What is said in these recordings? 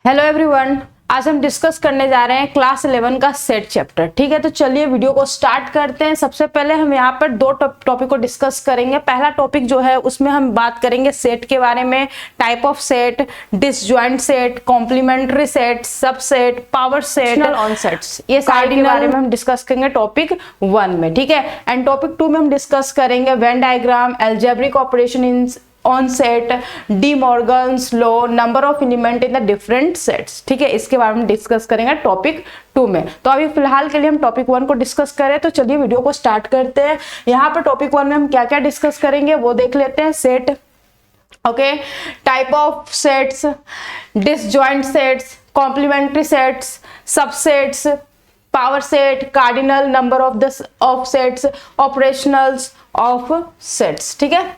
Hello everyone, आज हम discuss करने जा रहे हैं क्लास 11 का सेट चैप्टर। ठीक है, तो चलिए वीडियो को स्टार्ट करते हैं। सबसे पहले हम यहाँ पर दो टॉपिक को डिस्कस करेंगे। पहला टॉपिक जो है उसमें हम बात करेंगे सेट के बारे में, type of set, disjoint set, complementary set, subset, power set, on sets, ये सारे के बारे में हम डिस्कस करेंगे टॉपिक 1 में। ठीक है, एंड टॉपिक 2 में हम डिस्कस करेंगे Venn diagram, algebraic operation in on set, D Morgan's law, number of element in the different sets. ठीक है, इसके बारे में डिस्कस करेंगे टॉपिक 2 में। तो अभी फिलहाल के लिए हम टॉपिक 1 को डिस्कस करें, तो चलिए वीडियो को स्टार्ट करते हैं। यहाँ पर टॉपिक 1 में हम क्या क्या डिस्कस करेंगे वो देख लेते हैं। Set, okay, type of sets, disjoint sets, complementary sets, subsets, power set, cardinal, number of sets, operationals of sets. ठीक है,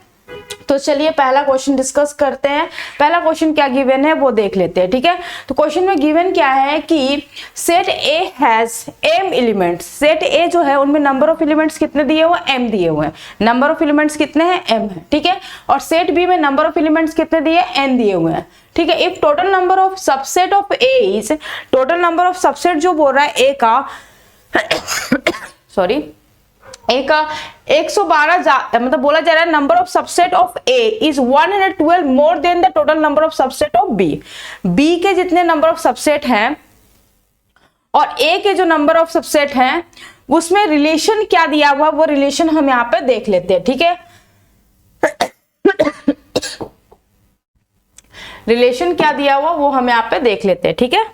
तो चलिए पहला क्वेश्चन डिस्कस करते हैं। पहला क्वेश्चन क्या गिवन है वो देख लेते हैं। ठीक है, तो क्वेश्चन में गिवन क्या है कि set A has m elements. Set ए जो है उनमें नंबर ऑफ एलिमेंट्स कितने दिए हुए हैं? m दिए हुए हैं। नंबर ऑफ एलिमेंट्स कितने हैं? m है। ठीक है, और सेट बी में नंबर ऑफ एलिमेंट्स कितने दिए? n दिए हुए हैं। ठीक है, if total number of subset of A is, total number of subset जो बोल रहा है ए का सॉरी ए का 112 मतलब बोला जा रहा है number of subset of A is 112 more than the total number of subset of B. B के जितने नंबर ऑफ सबसेट हैं और ए के जो नंबर ऑफ सबसेट हैं उसमें रिलेशन क्या दिया हुआ वो रिलेशन हम यहां पे देख लेते हैं। ठीक है, रिलेशन क्या दिया हुआ वो हम यहां पे देख लेते हैं। ठीक है,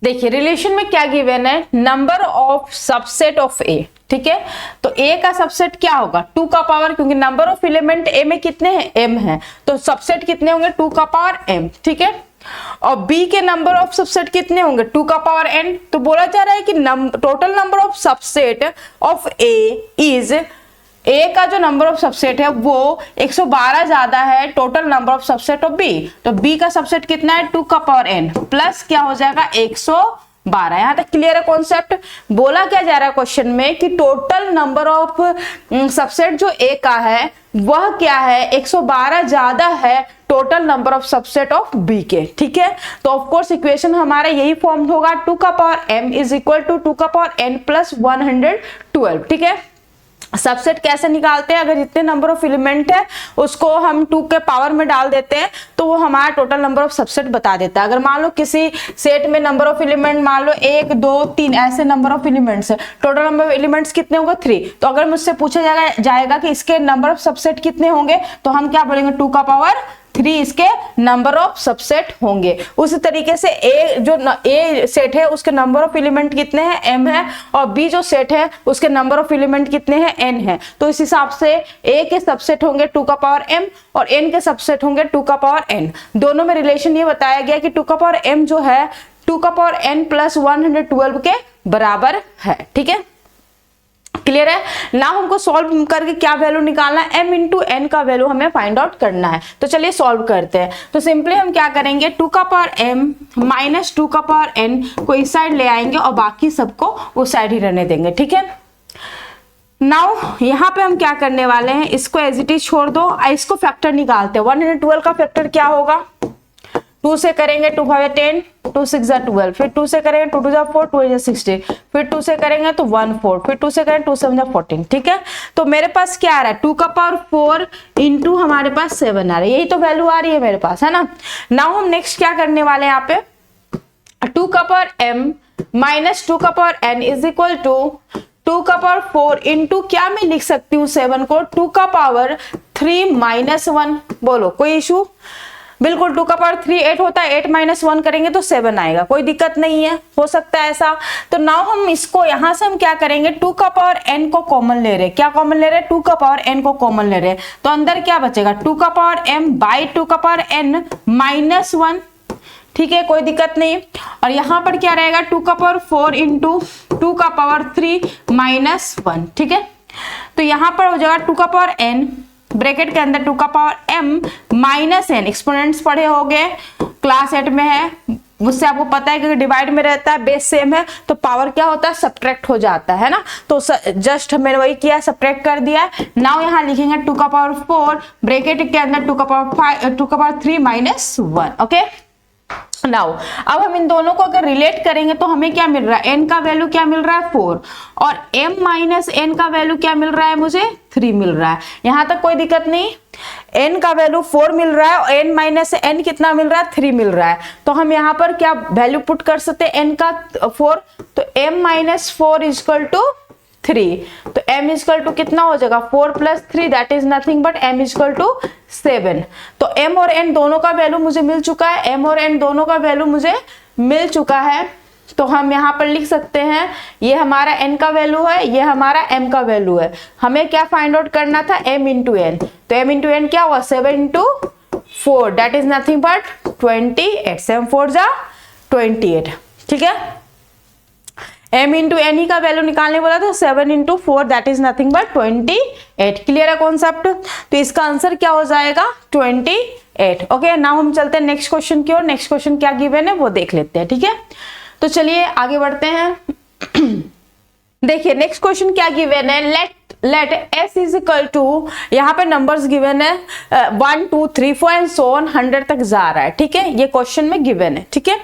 देखिए रिलेशन में क्या गिवन है, नंबर ऑफ सबसेट ऑफ ए। ठीक है, तो ए का सबसेट क्या होगा? 2 का पावर, क्योंकि नंबर ऑफ एलिमेंट ए में कितने हैं? m है, तो सबसेट कितने होंगे? 2 का पावर m। ठीक है, और बी के नंबर ऑफ सबसेट कितने होंगे? 2 का पावर n। तो बोला जा रहा है कि total number of subset of A is, A का जो नंबर ऑफ सबसेट है वो 112 ज्यादा है total number of subset of B. तो बी का सबसेट कितना है? 2 का पावर n प्लस क्या हो जाएगा? 112। यहां तक क्लियर है कॉन्सेप्ट? बोला क्या जा रहा है क्वेश्चन में कि टोटल नंबर ऑफ सबसेट जो ए का है वह क्या है? 112 ज्यादा है total number of subset of B के। ठीक है, तो ऑफ कोर्स इक्वेशन हमारा यही फॉर्म होगा, 2 का power m is equal to 2 का पावर n प्लस 112। ठीक है, सबसेट कैसे निकालते हैं? अगर जितने नंबर ऑफ एलिमेंट है उसको हम 2 के पावर में डाल देते हैं तो वो हमारा टोटल नंबर ऑफ सबसेट बता देता है। अगर मान लो किसी सेट में नंबर ऑफ एलिमेंट मान लो 1 2 3 ऐसे नंबर ऑफ एलिमेंट्स है, टोटल नंबर ऑफ एलिमेंट्स कितने होंगे? 3। तो अगर मुझसे पूछा जाएगा कि इसके नंबर ऑफ सबसेट कितने होंगे तो हम क्या बोलेंगे? 2 का पावर 3 इसके नंबर ऑफ सबसेट होंगे। उसी तरीके से ए जो ए सेट है उसके नंबर ऑफ एलिमेंट कितने हैं? m है, और बी जो सेट है उसके नंबर ऑफ एलिमेंट कितने हैं? n है। तो इस हिसाब से ए के सबसेट होंगे 2 का पावर m और n के सबसेट होंगे 2 का पावर n। दोनों में रिलेशन ये बताया गया कि 2 का पावर m जो है 2 का पावर n प्लस 112 के बराबर है। ठीक है, क्लियर है ना? हमको सॉल्व करके क्या वैल्यू निकालना है? m इंटू n का वैल्यू हमें फाइंड आउट करना है। तो चलिए सॉल्व करते हैं। तो सिंपली हम क्या करेंगे, 2 का पावर m माइनस 2 का पावर n को इस साइड ले आएंगे और बाकी सबको उस साइड ही रहने देंगे। ठीक है, नाउ यहाँ पे हम क्या करने वाले हैं, इसको एज इट इज छोड़ दो, इसको फैक्टर निकालते हैं। 112 का फैक्टर क्या होगा? 2 से करेंगे 2 5 10, 2 6 12, फिर 2 से करेंगे 2 2 4, 2 16, फिर 2 से करेंगे तो 1 4, फिर 2 से करेंगे 2 7 14। ठीक है, तो मेरे पास क्या आ रहा है? 2 का पावर 4 इंटू हमारे पास 7 आ रहा है, यही तो वैल्यू आ रही है मेरे पास, है ना? नाउ हम नेक्स्ट क्या करने वाले हैं, यहाँ पे 2 का पावर m माइनस 2 का power n is equal to 2 का पावर 4 इंटू क्या मैं लिख सकती हूँ 7 को? 2 का पावर 3 माइनस 1। बोलो कोई इशू? बिल्कुल, 2 का पावर 3 8 होता है, 8 माइनस 1 करेंगे तो 7 आएगा, कोई दिक्कत नहीं है, हो सकता है ऐसा। तो नाउ हम इसको यहां से हम क्या करेंगे, 2 का पावर n को कॉमन ले रहे हैं। क्या कॉमन ले रहे हैं? 2 का पावर n को कॉमन ले रहे हैं, तो अंदर क्या बचेगा? 2 का पावर m बाई 2 का पावर n माइनस 1। ठीक है, कोई दिक्कत नहीं। और यहाँ पर क्या रहेगा? 2 का पावर 4 इंटू 2 का पावर 3 माइनस 1। ठीक है, तो यहाँ पर हो जाएगा 2 का पावर n ब्रैकेट के अंदर 2 का power m minus n। Exponents पढ़े होंगे, क्लास 8 में है, उससे आपको पता है कि डिवाइड में रहता है, बेस सेम है तो पावर क्या होता है? सब्ट्रैक्ट हो जाता है ना। तो जस्ट मैंने वही किया, सब्ट्रैक्ट कर दिया। नाउ यहाँ लिखेंगे 2 का पावर 4 ब्रैकेट के अंदर 2 का पावर 3 माइनस 1। ओके, नाउ अब हम इन दोनों को अगर रिलेट करेंगे तो हमें क्या मिल रहा है, n का वैल्यू क्या मिल रहा है 4 और m माइनस n का वैल्यू क्या मिल रहा है, मुझे 3 मिल रहा है। यहां तक कोई दिक्कत नहीं, n का वैल्यू 4 मिल रहा है और n माइनस n कितना मिल रहा है, 3 मिल रहा है। तो हम यहां पर क्या वैल्यू पुट कर सकते हैं n का 4, तो m माइनस 4 इक्वल टू 3, तो m इक्वल टू कितना हो जाएगा 4 plus 3 that is nothing but m equal to 7। तो m और n दोनों का वैल्यू मुझे मिल चुका है, m और n दोनों का वैल्यू मुझे मिल चुका है। तो हम यहाँ पर लिख सकते हैं ये हमारा n का वैल्यू है, ये हमारा m का वैल्यू है। हमें क्या फाइंड आउट करना था, m इंटू n। तो m इंटू n क्या हुआ 7 into 4 that is nothing but 28, 7 4 जा 28, ठीक है। m इंटू एन ही का वैल्यू निकालने बोला था, 7 into 4 that is nothing but 28। Clear है कॉन्सेप्ट? तो इसका आंसर क्या हो जाएगा 28। ओके, नाउ हम चलते हैं नेक्स्ट क्वेश्चन की ओर। नेक्स्ट क्वेश्चन क्या गिवन है वो देख लेते हैं, ठीक है। तो चलिए आगे बढ़ते हैं। देखिए नेक्स्ट क्वेश्चन क्या गिवन है, let s is equal to, यहाँ पे नंबर्स गिवन है 1 2 3 4 एंड सो ऑन 100 तक जा रहा है, ठीक है। ये क्वेश्चन में गिवन है, ठीक है।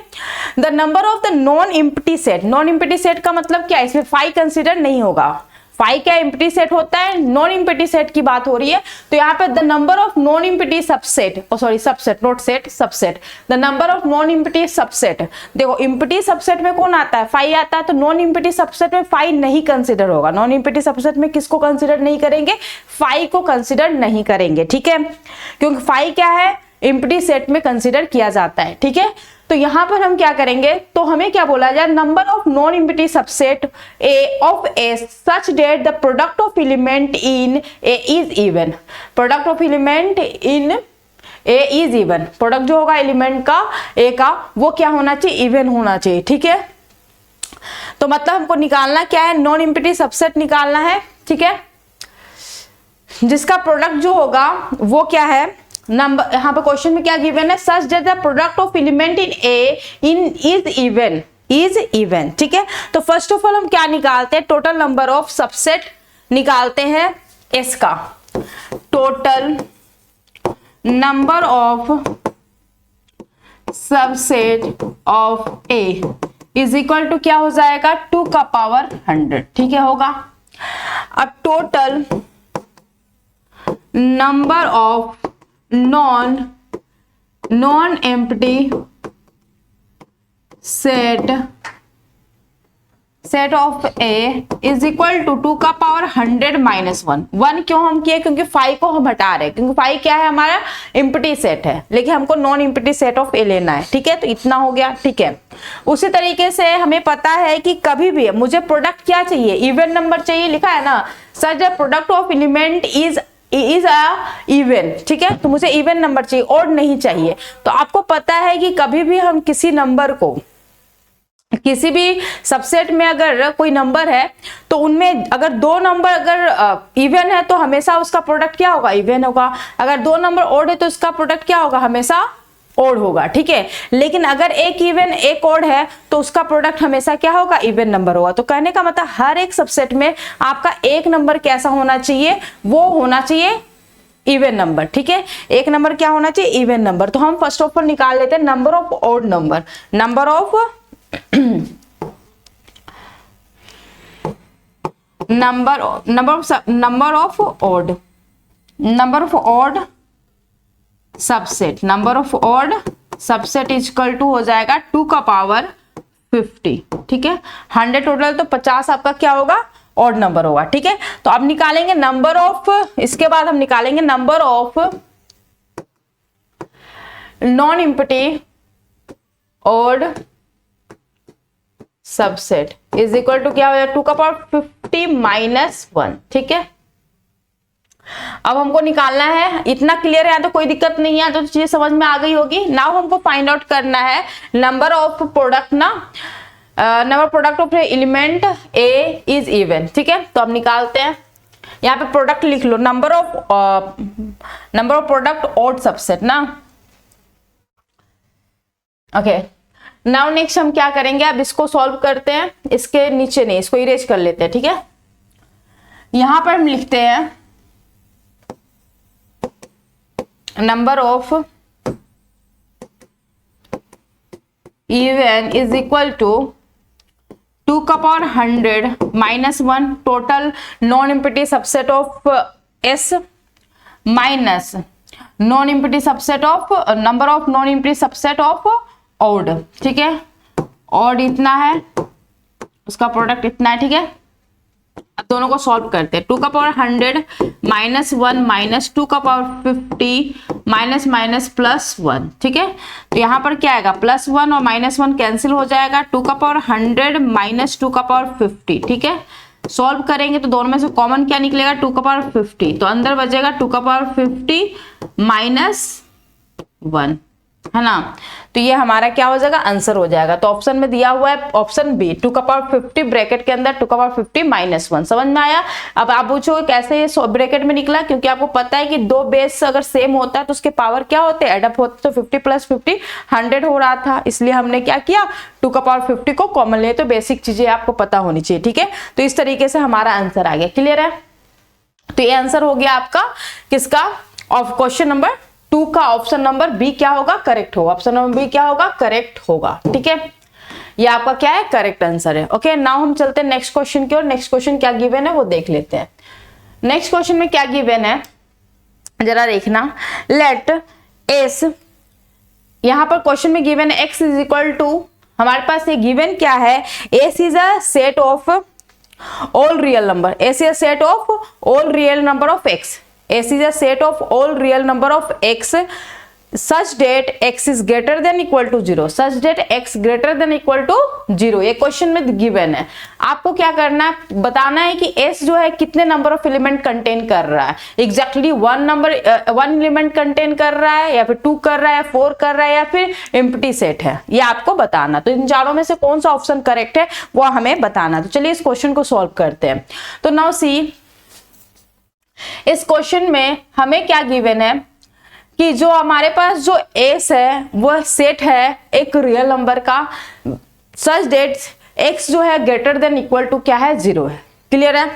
The number of the non empty set, non empty set का मतलब क्या है, इसमें 5 कंसीडर नहीं होगा। 5 क्या एम्प्टी सेट होता है, नॉन एम्प्टी सेट की बात हो रही है। तो यहाँ पे the number of non empty subset, sorry subset not set, subset, the number of non empty subset. देखो एम्प्टी सबसेट में कौन आता है, 5 आता है, तो नॉन एम्प्टी सबसेट में 5 नहीं कंसिडर होगा। नॉन एम्प्टी सबसेट में किसको कंसिडर नहीं करेंगे, 5 को कंसिडर नहीं करेंगे, ठीक है, क्योंकि 5 क्या है एम्प्टी सेट में कंसिडर किया जाता है, ठीक है। तो यहां पर हम क्या करेंगे, तो हमें क्या बोला जाए, number of non empty subset A of A such that the product of element in A is even. Product of element in A is even, product जो होगा एलिमेंट का ए का वो क्या होना चाहिए, इवन होना चाहिए, ठीक है। तो मतलब हमको निकालना क्या है, नॉन एम्प्टी सबसेट निकालना है, ठीक है, जिसका प्रोडक्ट जो होगा वो क्या है, नंबर, यहाँ पे क्वेश्चन में क्या गिवन है, such that the product of element in A in is even, ठीक है। तो फर्स्ट ऑफ ऑल हम क्या निकालते हैं, टोटल नंबर ऑफ सबसेट निकालते हैं एस का। Total number of subset of A is equal to क्या हो जाएगा 2 का पावर 100, ठीक है होगा। अब total number of non empty set of A is equal to 2 का पावर 100 माइनस 1 क्यों हम किए, क्योंकि 5 को हम हटा रहे हैं, क्योंकि 5 क्या है हमारा एम्प्टी सेट है, लेकिन हमको नॉन एम्प्टी सेट ऑफ ए लेना है, ठीक है। तो इतना हो गया, ठीक है। उसी तरीके से हमें पता है कि कभी भी मुझे प्रोडक्ट क्या चाहिए, इवन नंबर चाहिए, लिखा है ना, सच the product of element is even, ठीक है। तो मुझे इवन नंबर चाहिए, ऑड नहीं चाहिए। तो आपको पता है कि कभी भी हम किसी नंबर को, किसी भी सबसेट में अगर कोई नंबर है तो उनमें अगर 2 नंबर अगर इवन है तो हमेशा उसका प्रोडक्ट क्या होगा, इवन होगा। अगर 2 नंबर ऑड है तो उसका प्रोडक्ट क्या होगा, हमेशा ऑड होगा, ठीक है। लेकिन अगर एक इवन एक ऑड है तो उसका प्रोडक्ट हमेशा क्या होगा, इवन नंबर होगा। तो कहने का मतलब हर एक सबसेट में आपका एक नंबर कैसा होना चाहिए, वो होना चाहिए इवन नंबर, ठीक है। एक नंबर क्या होना चाहिए, इवन नंबर। तो हम फर्स्ट ऑफ ऑल निकाल लेते हैं number of odd number, number of odd subset, number of odd subset equal to हो जाएगा 2 का पावर 50, ठीक है। 100 टोटल तो 50 आपका क्या होगा, ऑड नंबर होगा, ठीक है। तो अब निकालेंगे नंबर ऑफ, इसके बाद हम निकालेंगे number of non empty odd subset is equal to क्या हो जाएगा 2 का पावर 50 माइनस 1, ठीक है। अब हमको निकालना है, इतना क्लियर है तो कोई दिक्कत नहीं है, तो चीजें समझ में आ गई होगी। नाउ हमको फाइंड आउट करना है नंबर ऑफ प्रोडक्ट ना, number product of element A is even, ठीक है। तो अब निकालते हैं, यहाँ पे प्रोडक्ट लिख लो, number of product odd subset ना, ओके। नाउ नेक्स्ट हम क्या करेंगे, अब इसको सॉल्व करते हैं, इसके नीचे नहीं, इसको इरेज कर लेते हैं, ठीक है। यहां पर हम लिखते हैं number of even is equal to 2 का power 100 minus 1 total non empty subset of S minus non empty subset of number of non empty subset of odd, ठीक है। ऑड इतना है, उसका प्रोडक्ट इतना है, ठीक है। अब दोनों को सॉल्व करते हैं। 2 का पावर 100 माइनस 1 माइनस 2 का पावर 50 माइनस माइनस प्लस 1, ठीक है। तो यहाँ पर क्या आएगा, प्लस 1 और माइनस 1 कैंसिल हो जाएगा। 2 का पावर 100 माइनस 2 का पावर 50, ठीक है। सॉल्व करेंगे तो दोनों में से कॉमन क्या निकलेगा, 2 का पावर 50, तो अंदर बचेगा 2 का पावर 50 माइनस 1, है ना। तो ये हमारा क्या हो जाएगा, आंसर हो जाएगा। तो ऑप्शन में दिया हुआ है ऑप्शन बी 2 का पावर 50 ब्रैकेट के अंदर 2 का पावर 50 माइनस 1। समझ में आया। अब आप पूछो कैसे ये ब्रैकेट में निकला, क्योंकि आपको पता है कि दो बेस अगर सेम होता है तो उसके पावर क्या होते हैं, एडअप होते। तो 50 प्लस 50 100 हो रहा था, इसलिए हमने क्या किया, 2 का पावर 50 को कॉमन ले। तो बेसिक चीजें आपको पता होनी चाहिए, ठीक है। तो इस तरीके से हमारा आंसर आ गया। क्लियर है। तो ये आंसर हो गया आपका किसका, ऑफ क्वेश्चन नंबर 2 का। ऑप्शन नंबर बी क्या होगा, करेक्ट होगा। ऑप्शन नंबर बी क्या होगा, करेक्ट होगा, ठीक है। ये आपका क्या है, करेक्ट आंसर है। ओके, नाउ हम चलते हैं नेक्स्ट क्वेश्चन की ओर। नेक्स्ट क्वेश्चन क्या गिवन है वो देख लेते हैं। नेक्स्ट क्वेश्चन में क्या गिवन है जरा देखना। लेट एस, यहां पर क्वेश्चन में गिवन है एक्स इज इक्वल टू, हमारे पास ये गिवन क्या है, S is a set of all real number. S is a set of all real number of x. S is a set of all real number of x such that x is greater than equal to 0, such that x greater than equal to 0। ये question में given है। आपको क्या करना है, बताना है कि s जो है कितने नंबर ऑफ एलिमेंट कंटेन कर रहा है। एग्जैक्टली वन एलिमेंट कंटेन कर रहा है, या फिर 2 कर रहा है, 4 कर रहा है, या फिर एम्प्टी सेट है, ये आपको बताना। तो इन चारों में से कौन सा ऑप्शन करेक्ट है वो हमें बताना। तो चलिए इस क्वेश्चन को सॉल्व करते हैं। तो नाउ सी, इस क्वेश्चन में हमें क्या गिवन है कि जो हमारे पास जो एस है वह सेट है एक रियल नंबर का, सच डेट एक्स जो है ग्रेटर देन इक्वल टू क्या है, 0 है। क्लियर है।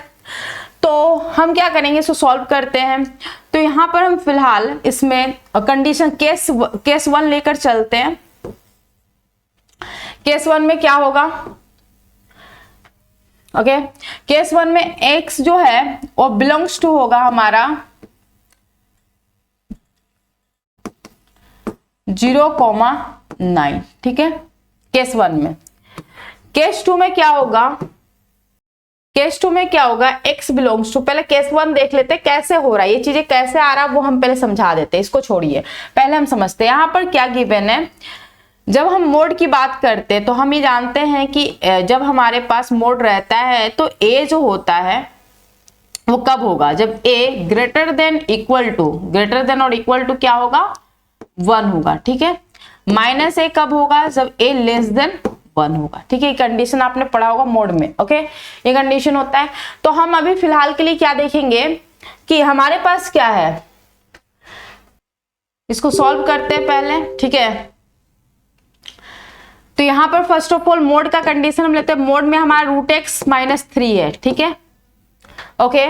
तो हम क्या करेंगे, इसको सॉल्व करते हैं। तो यहां पर हम फिलहाल इसमें कंडीशन केस 1 लेकर चलते हैं। केस 1 में क्या होगा, ओके केस 1 में x जो है वो बिलोंग्स टू होगा हमारा 0,9, ठीक है, केस 1 में। केस 2 में क्या होगा, केस 2 में क्या होगा, x बिलोंग्स टू, पहले केस 1 देख लेते हैं कैसे हो रहा है, ये चीजें कैसे आ रहा है वो हम पहले समझा देते हैं। इसको छोड़िए, पहले हम समझते हैं यहां पर क्या गिवन है। जब हम मोड की बात करते हैं तो हम ये जानते हैं कि जब हमारे पास मोड रहता है तो a जो होता है वो कब होगा, जब a greater than equal to, greater than और इक्वल टू क्या होगा, 1 होगा, ठीक है। माइनस a कब होगा, जब a लेस देन 1 होगा, ठीक है। कंडीशन आपने पढ़ा होगा मोड में, ओके, ये कंडीशन होता है। तो हम अभी फिलहाल के लिए क्या देखेंगे कि हमारे पास क्या है, इसको सॉल्व करते हैं पहले, ठीक है। तो यहां पर फर्स्ट ऑफ ऑल मोड का कंडीशन हम लेते हैं। मोड में हमारा √x माइनस 3 है, ठीक है, ओके।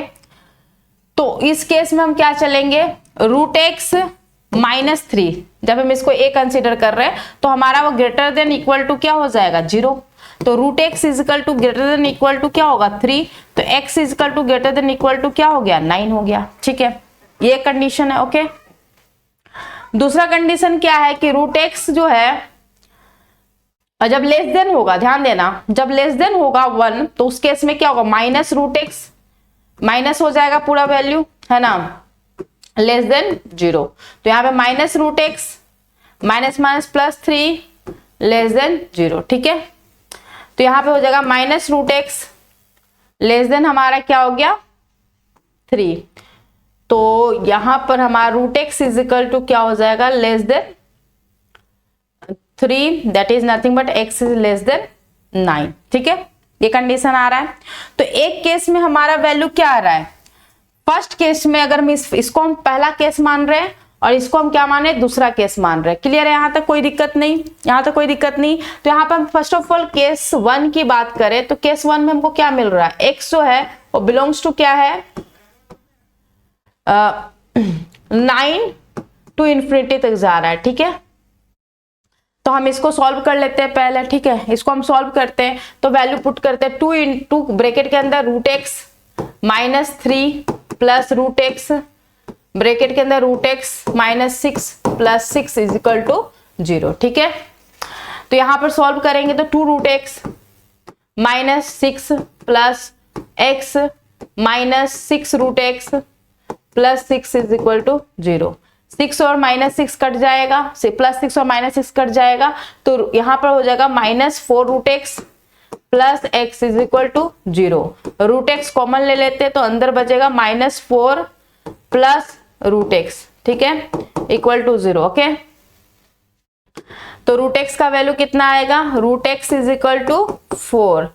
तो इस केस में हम क्या चलेंगे, √x माइनस 3, जब हम इसको a कंसीडर कर रहे हैं तो हमारा वो ग्रेटर देन इक्वल टू क्या हो जाएगा, 0। तो √x is equal to greater than equal to क्या होगा, 3। तो x is equal to greater than equal to क्या हो गया, 9 हो गया, ठीक है। ये कंडीशन है, ओके। दूसरा कंडीशन क्या है कि √x जो है और जब लेस देन होगा, ध्यान देना, जब लेस देन होगा 1 तो उस केस में क्या होगा, माइनस √x, माइनस हो जाएगा पूरा वैल्यू, है ना, लेस देन 0। तो यहाँ पे minus √x minus minus plus 3 less than 0, ठीक है। तो यहाँ पे हो जाएगा माइनस √x लेस देन हमारा क्या हो गया, 3। तो यहां पर हमारा √x इजिकल टू क्या हो जाएगा, less than 3, that is nothing but x is less than 9, ठीक है। ये कंडीशन आ रहा है। तो एक केस में हमारा वैल्यू क्या आ रहा है, फर्स्ट केस में अगर हम इसको हम पहला केस मान रहे हैं और इसको हम क्या मान रहे हैं, दूसरा केस मान रहे हैं। क्लियर है, यहां तक कोई दिक्कत नहीं, यहां तक कोई दिक्कत नहीं। तो यहाँ पर हम फर्स्ट ऑफ ऑल केस 1 की बात करें तो केस 1 में हमको क्या मिल रहा है, x जो है वो बिलोंग्स टू क्या है, 9 टू इंफिनिटी तक जा रहा है, ठीक है। तो हम इसको सॉल्व कर लेते हैं पहले, ठीक है। इसको हम सॉल्व करते हैं तो वैल्यू पुट करते हैं 2 इंटू ब्रैकेट के अंदर root x minus 3 plus root x bracket के अंदर root x minus 6 plus 6 is equal to 0, ठीक है। तो यहां पर सॉल्व करेंगे तो 2 root x minus 6 plus x minus 6 root x plus 6 is equal to 0। 6 और माइनस 6 कट जाएगा, प्लस 6 और माइनस 6 कट जाएगा तो यहां पर हो जाएगा minus 4 root x plus x is equal to 0। Root x common ले लेते हैं तो अंदर बचेगा माइनस 4 प्लस रूट एक्स, ठीक है, इक्वल टू 0, ओके। तो रूट एक्स का वैल्यू कितना आएगा, root x is equal to 4,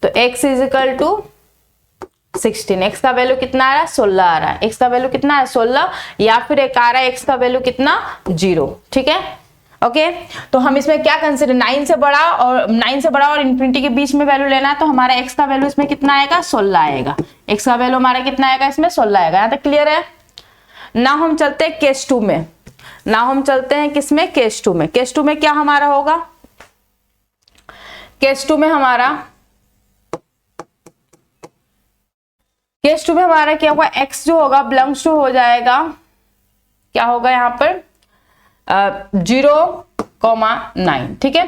तो x is equal to 16। x का वैल्यू कितना आ रहा है, 16 आ रहा है। x का वैल्यू कितना है, 16, या फिर एक आ रहा है x का वैल्यू कितना, 0, ठीक है, ओके। तो हम इसमें क्या कंसिडर, 9 से बड़ा और इंफिनिटी के बीच में वैल्यू लेना है, तो हमारा x का वैल्यू इसमें कितना आएगा, 16 आएगा। x का वैल्यू हमारा कितना आएगा, इसमें 16 आएगा। यहाँ तक क्लियर है ना। हम चलते हैं केस 2 में, किसमें, केस 2 में। केस 2 में क्या हमारा होगा, केस 2 में हमारा क्या होगा, x जो होगा बिलोंग्स टू हो जाएगा, क्या होगा यहाँ पर 0,9, ठीक है।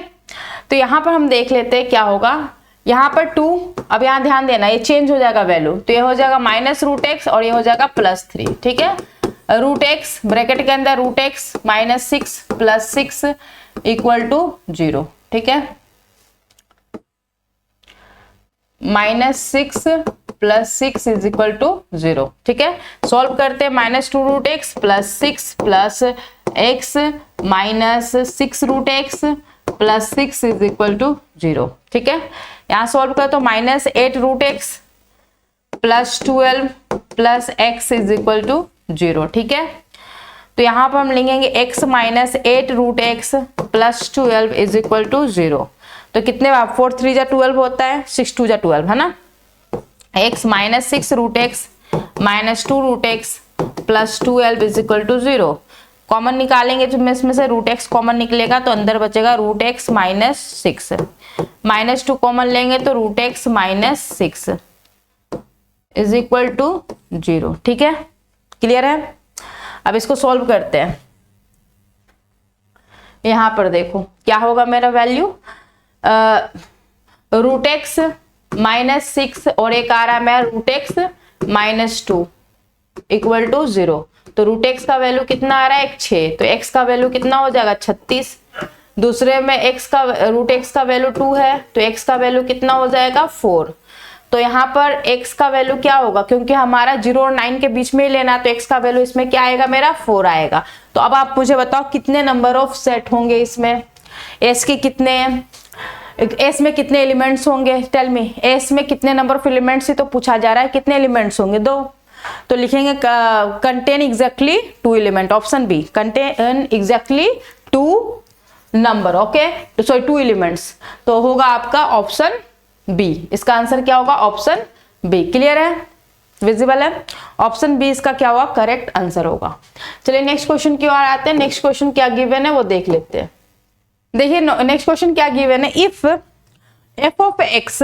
तो यहां पर हम देख लेते हैं क्या होगा, यहाँ पर 2, अब यहाँ ध्यान देना ये चेंज हो जाएगा वैल्यू, तो ये हो जाएगा माइनस रूट एक्स और ये हो जाएगा प्लस 3, ठीक है। रूट एक्स ब्रैकेट के अंदर root x minus 6 plus 6 equal to 0, ठीक है। Minus 6 plus 6 is equal to 0, ठीक है। सॉल्व करते हैं, minus 2 root x plus 6 plus x minus 6 root x plus 6 is equal to 0, ठीक है। यहाँ सॉल्व करें तो minus 8 root x plus 12 plus x is equal to 0, ठीक है। तो यहाँ पर हम लिखेंगे x minus 8 root x plus 12 is equal to 0। तो कितने 4 3 जा 12 होता है, 6 2 जा 12, है ना। x minus 6 root x minus 2 root x plus 12 is equal to 0। Common निकालेंगे तो इसमें से रूट एक्स कॉमन निकलेगा तो अंदर बचेगा root x minus 6, minus 2 common लेंगे तो root x minus 6 is equal to 0, ठीक है, क्लियर है। अब इसको सॉल्व करते हैं। यहां पर देखो क्या होगा मेरा वैल्यू, रूट एक्स माइनस 6 और एक आ रहा है मेरा root x minus 2 equal to 0। तो रूट एक्स का वैल्यू कितना आ रहा है, 6, तो x का वैल्यू कितना हो जाएगा 36। दूसरे में रूट एक्स का वैल्यू 2 है तो x का वैल्यू कितना हो जाएगा 4। तो यहाँ पर x का वैल्यू क्या होगा, क्योंकि हमारा 0 और 9 के बीच में ही लेना, तो x का वैल्यू इसमें क्या आएगा मेरा 4 आएगा। तो अब आप मुझे बताओ कितने नंबर ऑफ सेट होंगे इसमें, s के कितने हैं, s में कितने एलिमेंट्स होंगे, टेल मी। s में कितने नंबर ऑफ एलिमेंट्स ही तो पूछा जा रहा है, कितने एलिमेंट्स होंगे, 2। तो लिखेंगे contain exactly 2 element, option B, contain exactly 2 number, okay, sorry 2 elements. तो होगा आपका ऑप्शन बी, इसका आंसर क्या होगा, ऑप्शन बी। क्लियर है, विजिबल है, ऑप्शन बी इसका क्या होगा, करेक्ट आंसर होगा। चलिए नेक्स्ट क्वेश्चन की ओर आते हैं। नेक्स्ट क्वेश्चन क्या गिवन है वो देख लेते हैं। देखिए नेक्स्ट क्वेश्चन क्या गिवन है, if f of x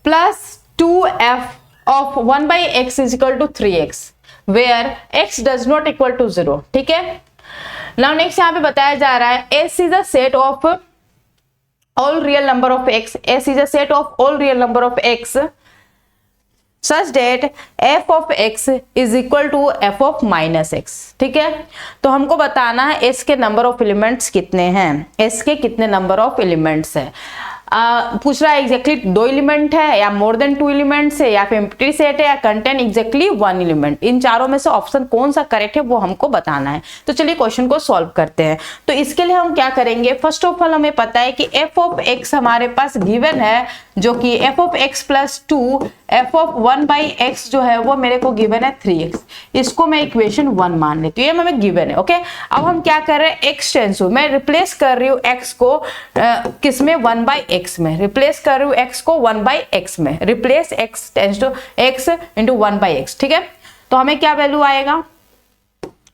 plus 2f of 1 by x is equal to 3x where x does not equal to 0, ठीक है। नाउ नेक्स्ट यहाँ पे बताया जा रहा है S is a set of all real number of x, S is a set of all real number of x such that f of x is equal to f of minus x, ठीक है। तो हमको बताना है s के number of elements कितने हैं, s के कितने नंबर ऑफ एलिमेंट्स है। पूछ रहा है एग्जैक्टली 2 एलिमेंट है या मोर देन 2 एलिमेंट्स है या फिर एम्प्टी सेट है या कंटेन एग्जैक्टली 1 एलिमेंट। इन चारों में से ऑप्शन कौन सा करेक्ट है वो हमको बताना है। तो चलिए क्वेश्चन को सॉल्व करते हैं। तो इसके लिए हम क्या करेंगे, फर्स्ट ऑफ ऑल हमें पता है कि f ऑफ x हमारे पास गिवन है, जो कि f of x plus 2 f of 1 by x जो है वो मेरे को गिवन है 3x। इसको मैं इक्वेशन 1 मान लेती हूँ, ये हमें गिवन है, ओके। अब हम क्या कर रहे हैं, x टेंस मैं रिप्लेस कर रही हूँ x को किसमें, 1 by x में रिप्लेस कर रही हूँ x को 1 by x में, replace x tends to x into 1 by x, ठीक है। तो हमें क्या वैल्यू आएगा,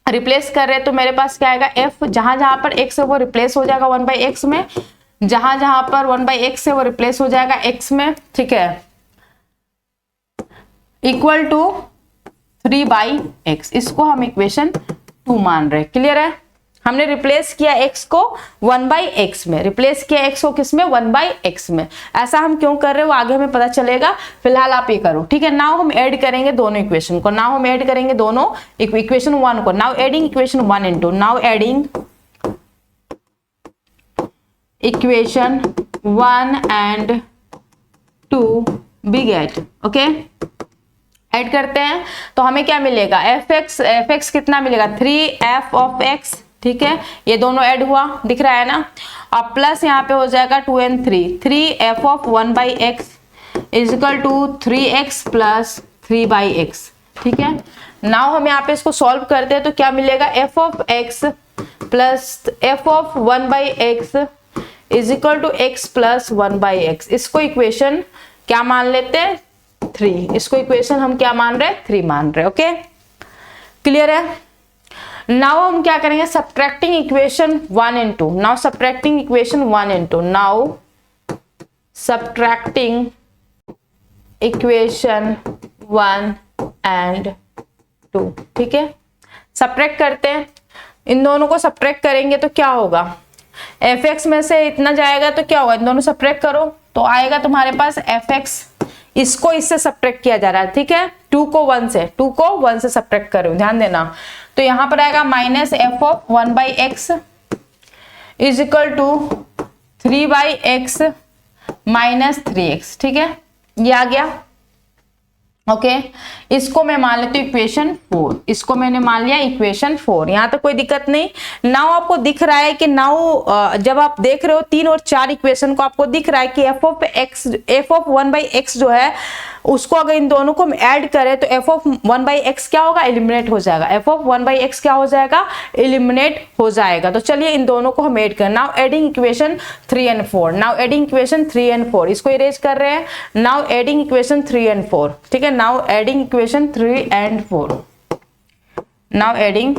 रिप्लेस कर रहे हैं तो मेरे पास क्या आएगा, एफ जहां जहां पर एक्स है वो रिप्लेस हो जाएगा 1/x में, जहां जहां पर 1/x है वो रिप्लेस हो जाएगा x में, ठीक है, इक्वल टू 3/x। इसको हम इक्वेशन 2 मान रहे हैं। क्लियर है? हमने रिप्लेस किया x को 1/x में, रिप्लेस किया x को किस में, 1/x में। ऐसा हम क्यों कर रहे हैं वो आगे हमें पता चलेगा, फिलहाल आप ये करो, ठीक है। नाउ हम ऐड करेंगे दोनों इक्वेशन को, नाउ हम ऐड करेंगे दोनों इक्वेशन 1 को। Now adding equation 1 into, now adding equation 1 and 2 we get, okay. Add करते हैं तो हमें क्या मिलेगा, fx कितना मिलेगा, 3f of x, ठीक है, ये दोनों ऐड हुआ, दिख रहा है ना। और प्लस यहाँ पे हो जाएगा 2 and 3f of 1/x is equal to 3x plus 3/x, ठीक है। नाउ हम यहाँ पे इसको सॉल्व करते हैं तो क्या मिलेगा, f of x plus f of 1/x is equal to x plus 1/x। इसको इक्वेशन क्या मान लेते हैं, 3। इसको इक्वेशन हम क्या मान रहे हैं, 3 मान रहे हैं, ओके। क्लियर है? नाउ हम क्या करेंगे, subtracting equation 1 and 2। Now subtracting equation 1 and 2, now subtracting equation 1 and 2, ठीक है। सब्ट्रैक्ट करते हैं, इन दोनों को सब्ट्रैक्ट करेंगे तो क्या होगा, fx में से इतना जाएगा तो क्या होगा, इन दोनों सब्ट्रैक्ट करो तो आएगा तुम्हारे पास fx, इसको इससे सब्ट्रैक्ट किया जा रहा है, ठीक है। 2 को 1 से सब्ट्रैक्ट करो, ध्यान देना। तो यहां पर आएगा minus f of 1/x is equal to 3/x minus 3x, ठीक है, ये आ गया, ओके। इसको मैं मान लेती हूँ इक्वेशन 4, इसको मैंने मान लिया इक्वेशन 4। यहाँ तो कोई दिक्कत नहीं। नाउ आपको दिख रहा है कि नाउ जब आप देख रहे हो 3 और 4 इक्वेशन को, आपको दिख रहा है कि f of 1/x जो है उसको अगर इन दोनों को हम ऐड करें तो f of 1/x क्या होगा, एलिमिनेट हो जाएगा। f of 1/x क्या हो जाएगा, एलिमिनेट हो जाएगा। तो चलिए इन दोनों को हम ऐड करें। Now adding equation 3 and 4, now adding equation 3 and 4, इसको इरेज कर रहे हैं। नाउ एडिंग इक्वेशन 3 and 4, ठीक है। Now adding equation 3 and 4, now adding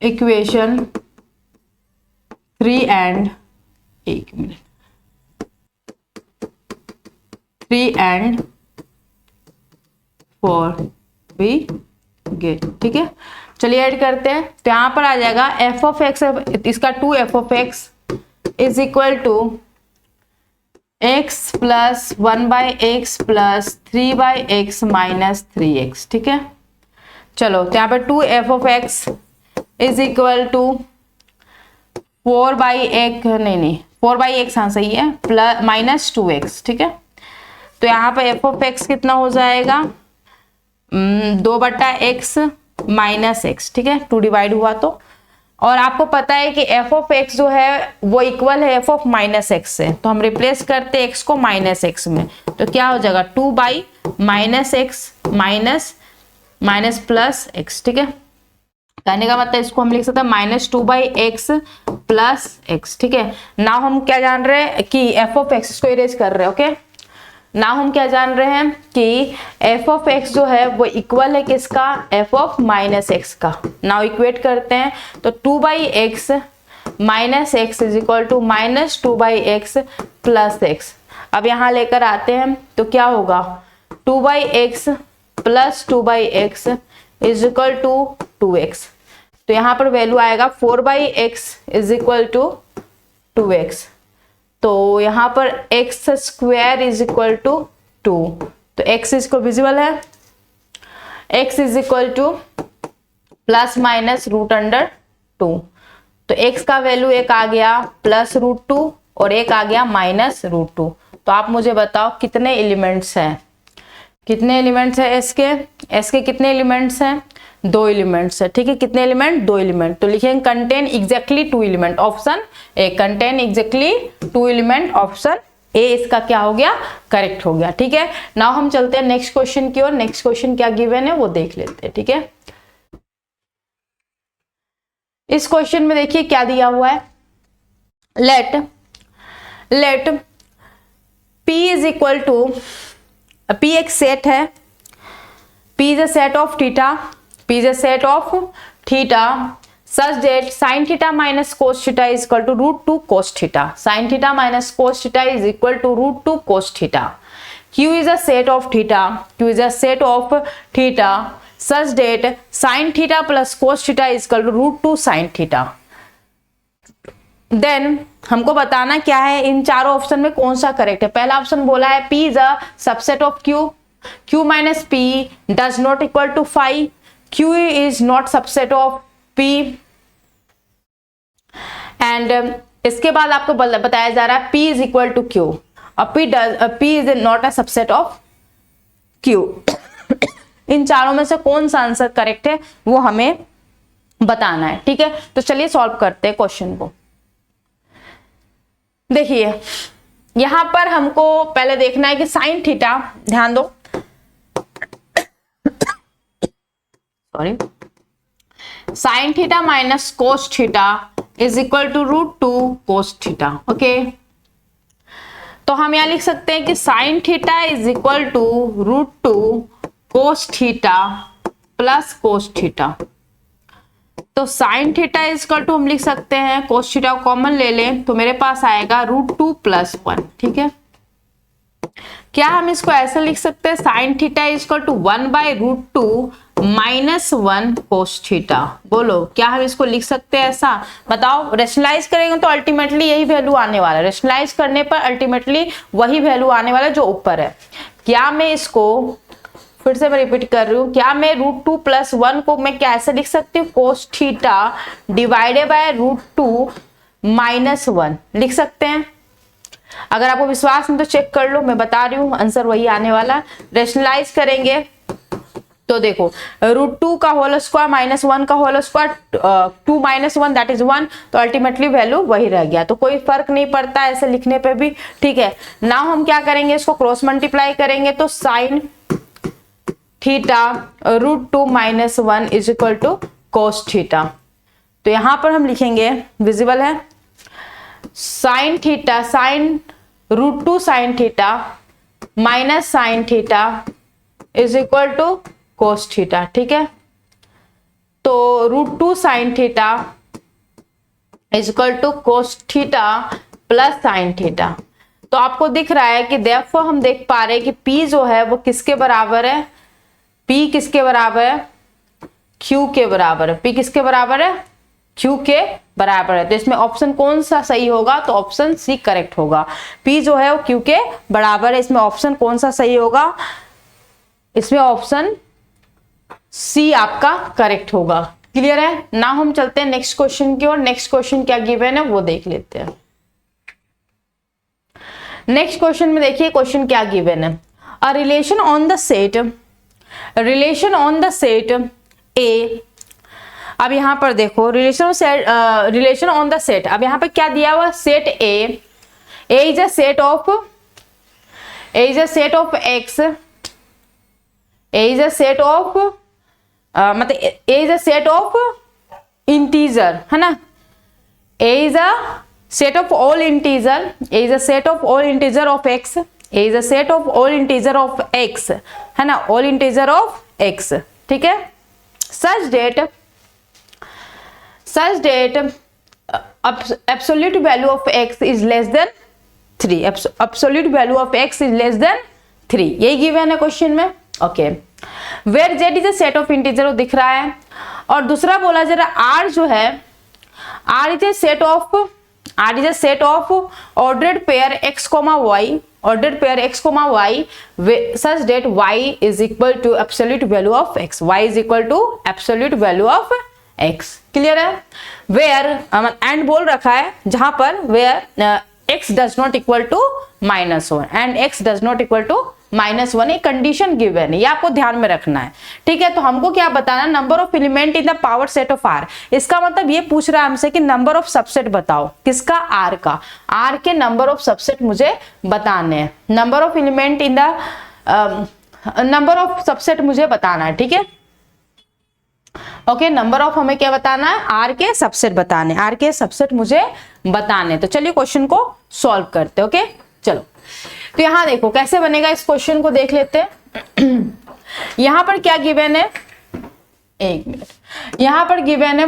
equation 3 and 3 and 4 we get, ठीक है। चलिए ऐड करते हैं तो यहां पर आ जाएगा f of x, इसका 2f of x is equal to x plus 1/x plus 3/x minus 3x, ठीक है। चलो तो यहाँ पर 2f of x is equal to 4/x, हाँ सही है, प्लस माइनस 2x, ठीक है। तो यहाँ पर f of x कितना हो जाएगा, 2/x माइनस x, ठीक है, 2 डिवाइड हुआ तो। और आपको पता है कि f of x जो है वो इक्वल है f of माइनस x से, तो हम रिप्लेस करते x को माइनस x में, तो क्या हो जाएगा 2/-x माइनस प्लस x, ठीक है। कहने का मतलब इसको हम लिख सकते हैं -2/x प्लस x, ठीक है। नाउ हम क्या जान रहे हैं कि f of x, इसको इरेज कर रहे हैं, ओके। नाउ हम क्या जान रहे हैं कि f of x जो है वो इक्वल है किसका, f of माइनस x का। नाउ इक्वेट करते हैं तो 2/x minus x is equal to -2/x plus x। अब यहाँ लेकर आते हैं तो क्या होगा, 2/x plus 2/x is equal to 2x। तो यहाँ पर वैल्यू आएगा 4/x is equal to 2x। तो यहाँ पर x square is equal to 2, तो x इसको विजिबल है, x is equal to plus minus √2। तो x का वैल्यू एक आ गया +√2 और एक आ गया -√2। तो आप मुझे बताओ कितने एलिमेंट्स हैं, कितने एलिमेंट्स है s के कितने एलिमेंट्स हैं, 2 एलिमेंट्स है, ठीक है। कितने एलिमेंट, 2 एलिमेंट। तो लिखेंगे contain exactly 2 element, option A, contain exactly 2 element, option A इसका क्या हो गया, करेक्ट हो गया, ठीक है। नाउ हम चलते हैं नेक्स्ट क्वेश्चन की ओर। नेक्स्ट क्वेश्चन क्या गिवन है वो देख लेते हैं, ठीक है। इस क्वेश्चन में देखिए क्या दिया हुआ है, let p is equal to, p एक सेट है, p is a set of theta P is a set of theta such that sin theta minus cos theta is equal to root 2 cos theta. Sin theta minus cos theta is equal to root 2 cos theta. Q is a set of theta. Q is a set of theta such that sin theta plus cos theta is equal to root 2 sin theta. Then हमको बताना क्या है इन चारों option में कौन सा correct है। पहला ऑप्शन बोला है P is a subset of Q. Q minus P does not equal to phi. Q is not subset of P. And इसके बाद आपको बताया जा रहा है P is equal to Q और P is not a subset of Q. इन चारों में से कौन सा आंसर करेक्ट है वो हमें बताना है। ठीक है, तो चलिए सॉल्व करते हैं क्वेश्चन को। देखिए यहां पर हमको पहले देखना है कि साइन थीटा, ध्यान दो, sorry, sine theta minus cos theta is equal to root 2 cos theta. Okay, तो हम यहां लिख सकते हैं कि sine theta is equal to root 2 cos theta plus cos theta. तो sine theta is equal to हम लिख सकते हैं, कोस थीटा को कॉमन ले लें तो मेरे पास आएगा रूट 2 प्लस 1। ठीक है, क्या हम इसको ऐसे लिख सकते हैं, sine theta is equal to 1 by root 2 minus 1 cos theta. बोलो क्या हम इसको लिख सकते हैं ऐसा? बताओ। रेशनलाइज करेंगे तो अल्टीमेटली यही वैल्यू आने वाला है। रेशनलाइज करने पर अल्टीमेटली वही वैल्यू आने वाला है जो ऊपर है। क्या मैं इसको फिर से मैं रिपीट कर रही हूँ, क्या मैं रूट 2 प्लस 1 को मैं कैसे लिख सकती हूँ, cos theta divided by root 2 minus 1 लिख सकते हैं। अगर आपको विश्वास नहीं तो चेक कर लो, मैं बता रही हूँ आंसर वही आने वाला। रेशनलाइज करेंगे तो देखो रूट 2 का होल स्क्वायर माइनस 1 का whole square 2 minus 1 that is 1, तो अल्टीमेटली वैल्यू वही रह गया। तो कोई फर्क नहीं पड़ता ऐसे लिखने पे भी। ठीक है, नाउ हम क्या करेंगे, इसको क्रॉस मल्टीप्लाई करेंगे तो sine theta root 2 minus 1 is equal to cos theta. तो यहां पर हम लिखेंगे, विजिबल है, sine theta, sine root 2 sine theta minus sine theta is equal to cos theta. ठीक है, तो root 2 sine theta is equal to cos theta plus sine theta. तो आपको दिख रहा है कि देयरफॉर हम देख पा रहे हैं कि P जो है वो किसके बराबर है, P किसके बराबर है, Q के बराबर है। P किसके बराबर है, Q के बराबर है। तो इसमें ऑप्शन कौन सा सही होगा, तो ऑप्शन सी करेक्ट होगा। P जो है वो Q के बराबर है, इसमें ऑप्शन कौन सा सही होगा, इसमें ऑप्शन सी आपका करेक्ट होगा। क्लियर है ना? हम चलते हैं नेक्स्ट क्वेश्चन की ओर। नेक्स्ट क्वेश्चन क्या गिवन है वो देख लेते हैं। नेक्स्ट क्वेश्चन में देखिए क्वेश्चन क्या गिवन है, a relation on the set, relation on the set ए। अब यहां पर देखो रिलेशन ऑन द सेट, अब यहां पर क्या दिया हुआ, set A is a set of X, A is a set of मतलब A is a set of integer, है ना, A is a set of all integer, A is a set of all integer of X, A is a set of all integer of x, है ना, all integer of x। ठीक है, such that absolute value of x is less than 3, absolute value of x is less than 3, यही given है question में। Okay, where z is a set of integer वो दिख रहा है, और दूसरा बोला जा रहा r जो है, r is a set of ordered pair x, y, ordered pair x, y such that y is equal to absolute value of x, y is equal to absolute value of x। Clear है? where and बोल रखा है जहां पर where x does not equal to -1 and x does not equal to -1, एक condition given है, ये आपको ध्यान में रखना है। ठीक है, तो हमको क्या बताना, number of element in the power set of R. इसका मतलब ये पूछ रहा है हमसे कि नंबर ऑफ सबसेट बताओ, किसका, आर का, आर के नंबर ऑफ सबसेट मुझे बताने हैं, number of element in the number of subset मुझे बताना है। ठीक है, ओके, नंबर ऑफ हमें क्या बताना है, आर के सबसेट बताने, आर के सबसेट मुझे बताने। तो चलिए क्वेश्चन को सॉल्व करते। ओके, चलो, तो यहां देखो कैसे बनेगा, इस क्वेश्चन को देख लेते हैं। यहां पर क्या गिवन है, एक मिनट, यहां पर गिवन है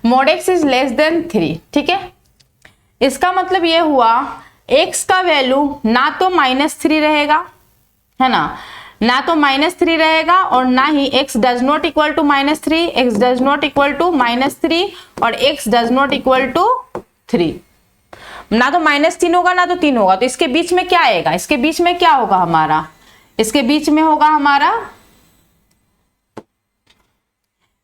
mod x is less than 3, ठीक है। इसका मतलब ये हुआ x का वैल्यू ना तो -3 रहेगा, है ना तो -3 रहेगा, और ना ही x does not equal to -3, x does not equal to -3 और x does not equal to 3। ना तो -3 होगा ना तो 3 होगा, तो इसके बीच में क्या आएगा, इसके बीच में क्या होगा हमारा, इसके बीच में होगा हमारा,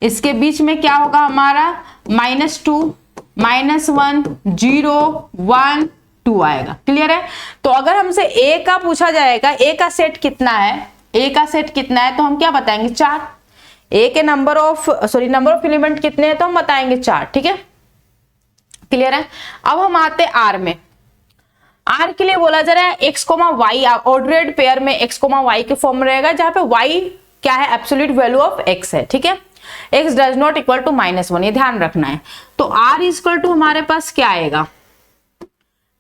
इसके बीच में क्या होगा हमारा -2, -1, 0, 1, 2 आएगा। क्लियर है। तो अगर हमसे a का पूछा जाएगा, a का सेट कितना है, a का सेट कितना है, तो हम क्या बताएंगे 4। a के नंबर ऑफ एलिमेंट कितने हैं, तो हम बताएंगे 4, ठीक है। क्लियर है। अब हम आते हैं r में। r के लिए बोला जा रहा है x, y, ऑर्डरेड पेयर में x, y के फॉर्म में रहेगा, जहां पे y क्या है, एब्सोल्यूट वैल्यू ऑफ x है, ठीक है। x does not equal to -1, ये ध्यान रखना है। तो r इक्वल टू हमारे पास क्या आएगा,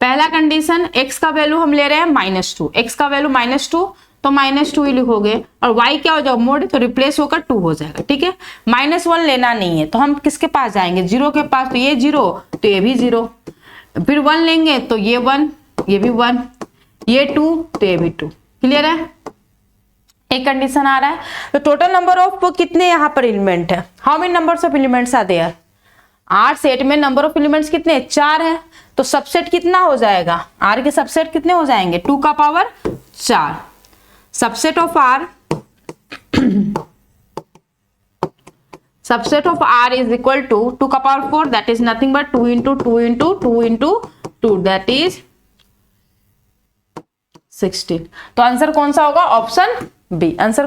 पहला कंडीशन x का वैल्यू हम ले रहे हैं -2, x का वैल्यू -2, तो -2 ही लिखोगे, और y क्या हो जाएगा, मोड, तो रिप्लेस होकर 2 हो जाएगा, ठीक है। -1 लेना नहीं है, तो हम किसके पास जाएंगे, 0 के पास, तो ये 0, तो ये भी 0, फिर 1 लेंगे तो ये 1, ये भी 1, ये 2, तो ये भी 2। क्लियर है। एक कंडीशन आ रहा है। तो टोटल नंबर ऑफ कितने यहाँ पर एलिमेंट है, how many numbers of elements are there, R set में नंबर ऑफ एलिमेंट्स कितने, 4 है, तो सबसेट कितना हो जाएगा, आर के सबसेट कितने हो जाएंगे, 2 का power 4। Subset of R is equal to 2 का power 4, that is nothing but 2 into 2 into 2 into 2, that is 16। तो आंसर कौन सा होगा, ऑप्शन बी आंसर